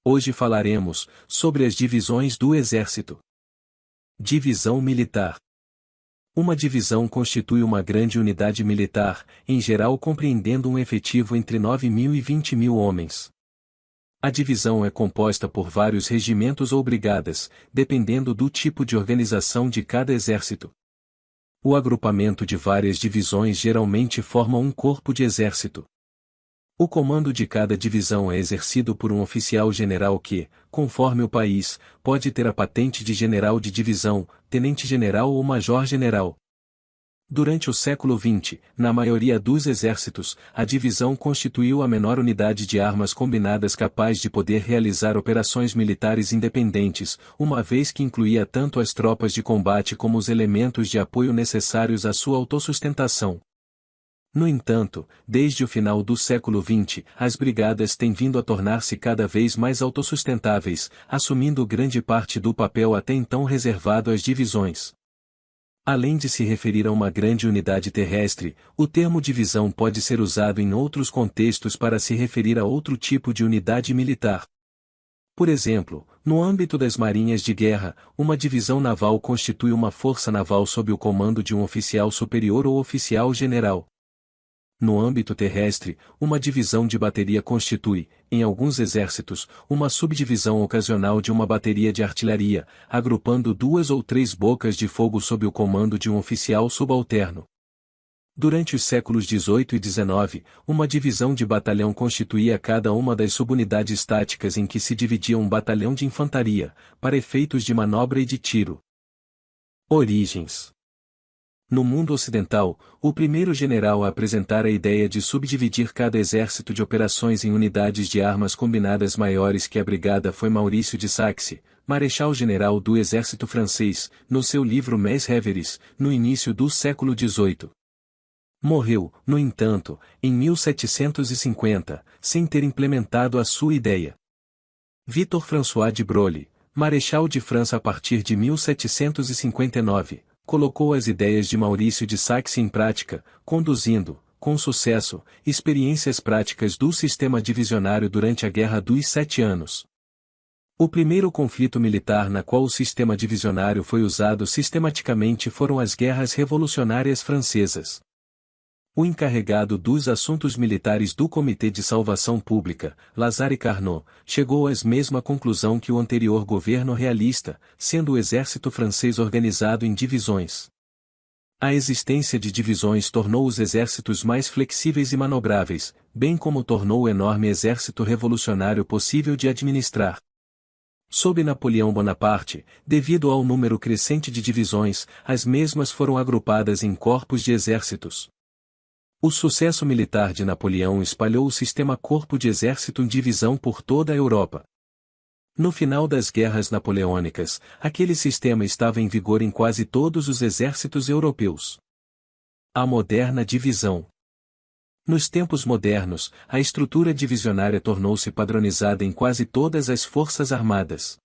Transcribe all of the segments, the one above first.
Hoje falaremos sobre as divisões do Exército. Divisão Militar. Uma divisão constitui uma grande unidade militar, em geral compreendendo um efetivo entre 9.000 e 20.000 homens. A divisão é composta por vários regimentos ou brigadas, dependendo do tipo de organização de cada exército. O agrupamento de várias divisões geralmente forma um corpo de exército. O comando de cada divisão é exercido por um oficial general que, conforme o país, pode ter a patente de general de divisão, tenente-general ou major-general. Durante o século XX, na maioria dos exércitos, a divisão constituiu a menor unidade de armas combinadas capaz de poder realizar operações militares independentes, uma vez que incluía tanto as tropas de combate como os elementos de apoio necessários à sua autossustentação. No entanto, desde o final do século XX, as brigadas têm vindo a tornar-se cada vez mais autossustentáveis, assumindo grande parte do papel até então reservado às divisões. Além de se referir a uma grande unidade terrestre, o termo divisão pode ser usado em outros contextos para se referir a outro tipo de unidade militar. Por exemplo, no âmbito das marinhas de guerra, uma divisão naval constitui uma força naval sob o comando de um oficial superior ou oficial general. No âmbito terrestre, uma divisão de bateria constitui, em alguns exércitos, uma subdivisão ocasional de uma bateria de artilharia, agrupando 2 ou 3 bocas de fogo sob o comando de um oficial subalterno. Durante os séculos XVIII e XIX, uma divisão de batalhão constituía cada uma das subunidades táticas em que se dividia um batalhão de infantaria, para efeitos de manobra e de tiro. Origens. No mundo ocidental, o primeiro general a apresentar a ideia de subdividir cada exército de operações em unidades de armas combinadas maiores que a brigada foi Maurício de Saxe, marechal-general do exército francês, no seu livro Mes Reveries, no início do século XVIII. Morreu, no entanto, em 1750, sem ter implementado a sua ideia. Victor François de Broglie, marechal de França a partir de 1759, colocou as ideias de Maurício de Saxe em prática, conduzindo, com sucesso, experiências práticas do sistema divisionário durante a Guerra dos 7 Anos. O primeiro conflito militar na qual o sistema divisionário foi usado sistematicamente foram as Guerras Revolucionárias Francesas. O encarregado dos assuntos militares do Comitê de Salvação Pública, Lazare Carnot, chegou à mesma conclusão que o anterior governo realista, sendo o exército francês organizado em divisões. A existência de divisões tornou os exércitos mais flexíveis e manobráveis, bem como tornou o enorme exército revolucionário possível de administrar. Sob Napoleão Bonaparte, devido ao número crescente de divisões, as mesmas foram agrupadas em corpos de exércitos. O sucesso militar de Napoleão espalhou o sistema corpo de exército em divisão por toda a Europa. No final das guerras napoleônicas, aquele sistema estava em vigor em quase todos os exércitos europeus. A moderna divisão. Nos tempos modernos, a estrutura divisionária tornou-se padronizada em quase todas as forças armadas.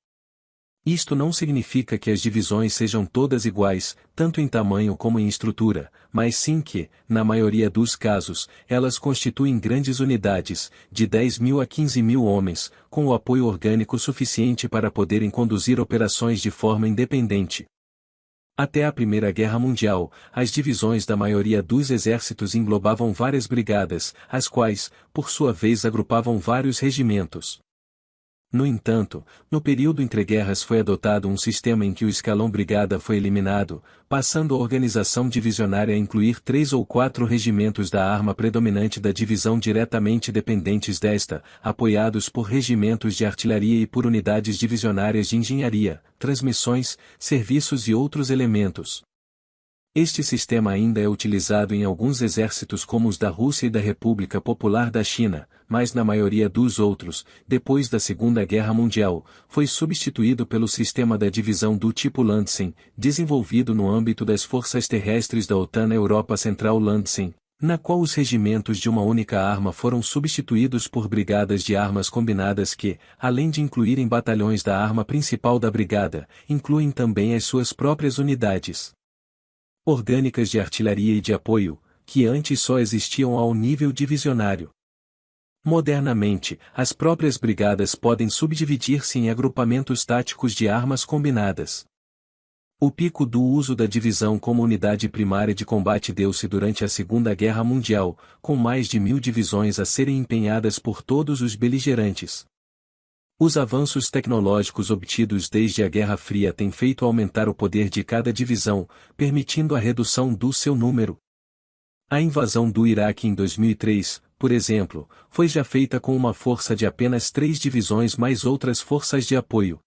Isto não significa que as divisões sejam todas iguais, tanto em tamanho como em estrutura, mas sim que, na maioria dos casos, elas constituem grandes unidades, de 10.000 a 15.000 homens, com o apoio orgânico suficiente para poderem conduzir operações de forma independente. Até a Primeira Guerra Mundial, as divisões da maioria dos exércitos englobavam várias brigadas, as quais, por sua vez agrupavam vários regimentos. No entanto, no período entre guerras foi adotado um sistema em que o escalão brigada foi eliminado, passando a organização divisionária a incluir 3 ou 4 regimentos da arma predominante da divisão diretamente dependentes desta, apoiados por regimentos de artilharia e por unidades divisionárias de engenharia, transmissões, serviços e outros elementos. Este sistema ainda é utilizado em alguns exércitos como os da Rússia e da República Popular da China, mas na maioria dos outros, depois da Segunda Guerra Mundial, foi substituído pelo sistema da divisão do tipo Landsem, desenvolvido no âmbito das forças terrestres da OTAN na Europa Central Landsem, na qual os regimentos de uma única arma foram substituídos por brigadas de armas combinadas que, além de incluírem batalhões da arma principal da brigada, incluem também as suas próprias unidades orgânicas de artilharia e de apoio, que antes só existiam ao nível divisionário. Modernamente, as próprias brigadas podem subdividir-se em agrupamentos táticos de armas combinadas. O pico do uso da divisão como unidade primária de combate deu-se durante a Segunda Guerra Mundial, com mais de 1000 divisões a serem empenhadas por todos os beligerantes. Os avanços tecnológicos obtidos desde a Guerra Fria têm feito aumentar o poder de cada divisão, permitindo a redução do seu número. A invasão do Iraque em 2003, por exemplo, foi já feita com uma força de apenas 3 divisões mais outras forças de apoio.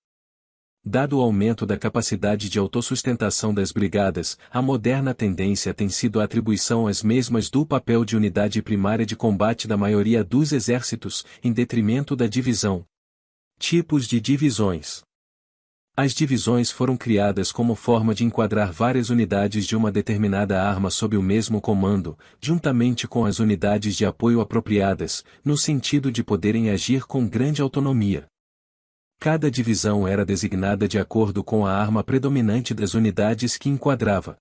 Dado o aumento da capacidade de autossustentação das brigadas, a moderna tendência tem sido a atribuição às mesmas do papel de unidade primária de combate da maioria dos exércitos, em detrimento da divisão. Tipos de divisões. As divisões foram criadas como forma de enquadrar várias unidades de uma determinada arma sob o mesmo comando, juntamente com as unidades de apoio apropriadas, no sentido de poderem agir com grande autonomia. Cada divisão era designada de acordo com a arma predominante das unidades que enquadrava.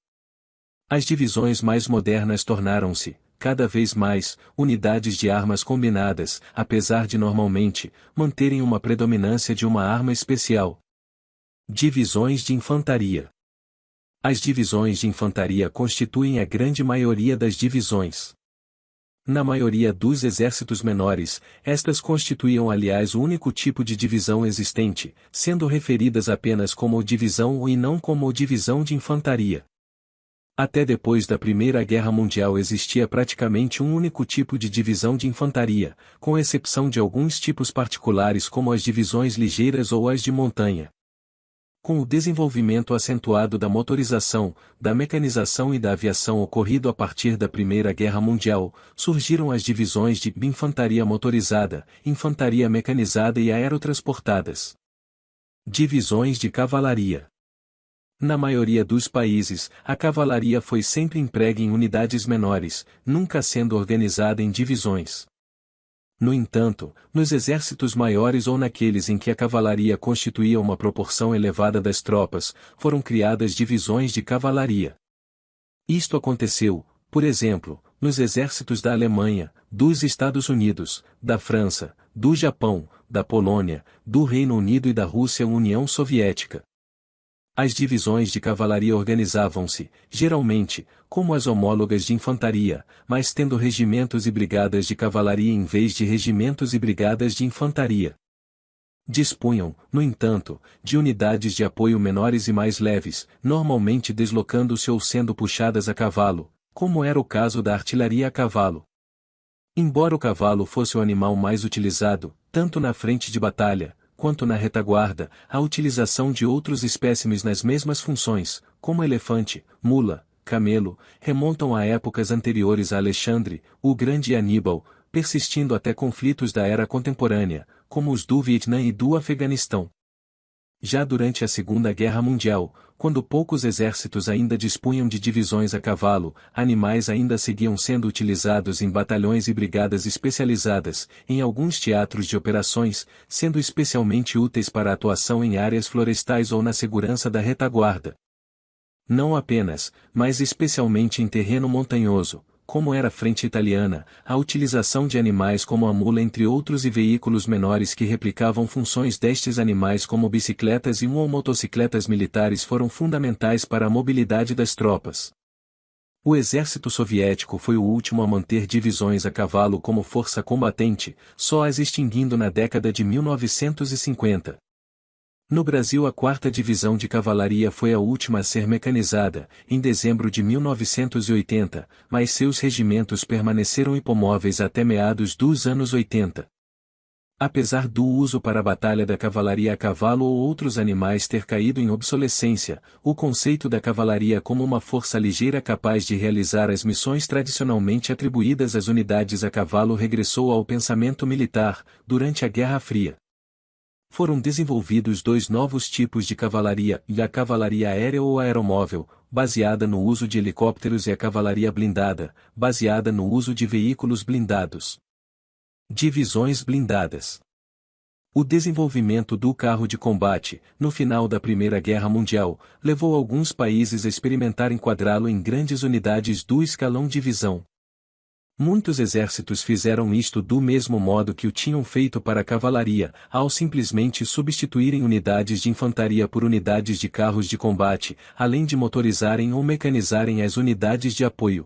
As divisões mais modernas tornaram-se, cada vez mais, unidades de armas combinadas, apesar de normalmente manterem uma predominância de uma arma especial. Divisões de infantaria. As divisões de infantaria constituem a grande maioria das divisões. Na maioria dos exércitos menores, estas constituíam aliás o único tipo de divisão existente, sendo referidas apenas como divisão e não como divisão de infantaria. Até depois da Primeira Guerra Mundial existia praticamente um único tipo de divisão de infantaria, com exceção de alguns tipos particulares como as divisões ligeiras ou as de montanha. Com o desenvolvimento acentuado da motorização, da mecanização e da aviação ocorrido a partir da Primeira Guerra Mundial, surgiram as divisões de infantaria motorizada, infantaria mecanizada e aerotransportadas. Divisões de cavalaria. Na maioria dos países, a cavalaria foi sempre empregue em unidades menores, nunca sendo organizada em divisões. No entanto, nos exércitos maiores ou naqueles em que a cavalaria constituía uma proporção elevada das tropas, foram criadas divisões de cavalaria. Isto aconteceu, por exemplo, nos exércitos da Alemanha, dos Estados Unidos, da França, do Japão, da Polônia, do Reino Unido e da Rússia União Soviética. As divisões de cavalaria organizavam-se, geralmente, como as homólogas de infantaria, mas tendo regimentos e brigadas de cavalaria em vez de regimentos e brigadas de infantaria. Dispunham, no entanto, de unidades de apoio menores e mais leves, normalmente deslocando-se ou sendo puxadas a cavalo, como era o caso da artilharia a cavalo. Embora o cavalo fosse o animal mais utilizado, tanto na frente de batalha, quanto na retaguarda, a utilização de outros espécimes nas mesmas funções, como elefante, mula, camelo, remontam a épocas anteriores a Alexandre, o Grande e Aníbal, persistindo até conflitos da era contemporânea, como os do Vietnã e do Afeganistão. Já durante a Segunda Guerra Mundial, quando poucos exércitos ainda dispunham de divisões a cavalo, animais ainda seguiam sendo utilizados em batalhões e brigadas especializadas, em alguns teatros de operações, sendo especialmente úteis para a atuação em áreas florestais ou na segurança da retaguarda. Não apenas, mas especialmente em terreno montanhoso, como era a frente italiana, a utilização de animais como a mula entre outros e veículos menores que replicavam funções destes animais como bicicletas e ou motocicletas militares foram fundamentais para a mobilidade das tropas. O exército soviético foi o último a manter divisões a cavalo como força combatente, só as extinguindo na década de 1950. No Brasil a 4ª Divisão de Cavalaria foi a última a ser mecanizada, em dezembro de 1980, mas seus regimentos permaneceram hipomóveis até meados dos anos 80. Apesar do uso para a batalha da cavalaria a cavalo ou outros animais ter caído em obsolescência, o conceito da cavalaria como uma força ligeira capaz de realizar as missões tradicionalmente atribuídas às unidades a cavalo regressou ao pensamento militar, durante a Guerra Fria. Foram desenvolvidos 2 novos tipos de cavalaria, e a cavalaria aérea ou aeromóvel, baseada no uso de helicópteros e a cavalaria blindada, baseada no uso de veículos blindados. Divisões blindadas. O desenvolvimento do carro de combate, no final da Primeira Guerra Mundial, levou alguns países a experimentar enquadrá-lo em grandes unidades do escalão divisão. Muitos exércitos fizeram isto do mesmo modo que o tinham feito para a cavalaria, ao simplesmente substituírem unidades de infantaria por unidades de carros de combate, além de motorizarem ou mecanizarem as unidades de apoio.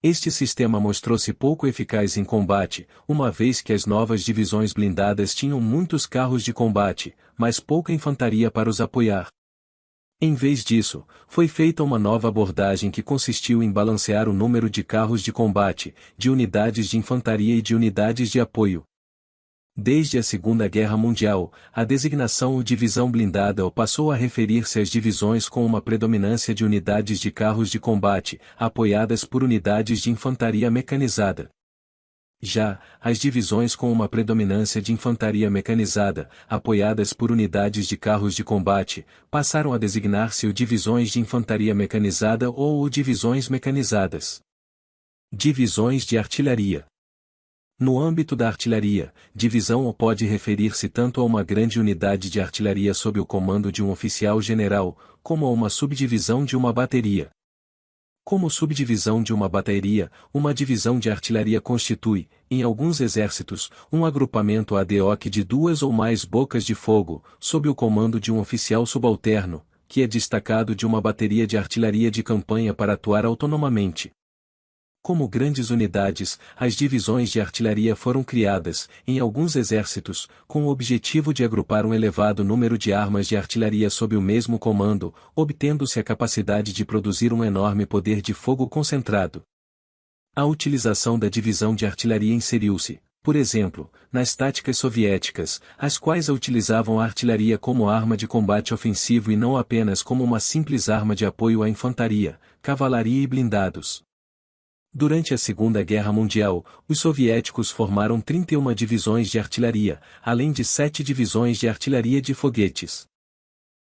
Este sistema mostrou-se pouco eficaz em combate, uma vez que as novas divisões blindadas tinham muitos carros de combate, mas pouca infantaria para os apoiar. Em vez disso, foi feita uma nova abordagem que consistiu em balancear o número de carros de combate, de unidades de infantaria e de unidades de apoio. Desde a Segunda Guerra Mundial, a designação divisão blindada passou a referir-se às divisões com uma predominância de unidades de carros de combate, apoiadas por unidades de infantaria mecanizada. Já, as divisões com uma predominância de infantaria mecanizada, apoiadas por unidades de carros de combate, passaram a designar-se divisões de infantaria mecanizada ou divisões mecanizadas. Divisões de artilharia. No âmbito da artilharia, divisão pode referir-se tanto a uma grande unidade de artilharia sob o comando de um oficial general, como a uma subdivisão de uma bateria. Como subdivisão de uma bateria, uma divisão de artilharia constitui, em alguns exércitos, um agrupamento ad hoc de duas ou mais bocas de fogo, sob o comando de um oficial subalterno, que é destacado de uma bateria de artilharia de campanha para atuar autonomamente. Como grandes unidades, as divisões de artilharia foram criadas, em alguns exércitos, com o objetivo de agrupar um elevado número de armas de artilharia sob o mesmo comando, obtendo-se a capacidade de produzir um enorme poder de fogo concentrado. A utilização da divisão de artilharia inseriu-se, por exemplo, nas táticas soviéticas, as quais utilizavam a artilharia como arma de combate ofensivo e não apenas como uma simples arma de apoio à infantaria, cavalaria e blindados. Durante a Segunda Guerra Mundial, os soviéticos formaram 31 divisões de artilharia, além de 7 divisões de artilharia de foguetes.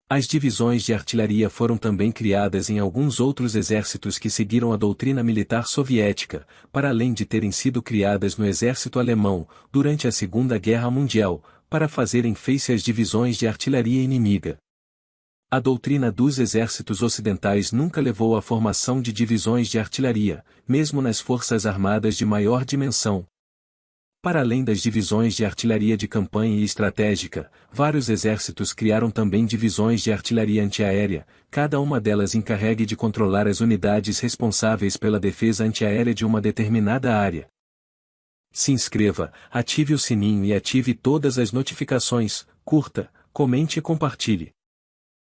As divisões de artilharia foram também criadas em alguns outros exércitos que seguiram a doutrina militar soviética, para além de terem sido criadas no exército alemão, durante a Segunda Guerra Mundial, para fazerem face às divisões de artilharia inimiga. A doutrina dos exércitos ocidentais nunca levou à formação de divisões de artilharia, mesmo nas forças armadas de maior dimensão. Para além das divisões de artilharia de campanha e estratégica, vários exércitos criaram também divisões de artilharia antiaérea, cada uma delas encarregue de controlar as unidades responsáveis pela defesa antiaérea de uma determinada área. Se inscreva, ative o sininho e ative todas as notificações, curta, comente e compartilhe.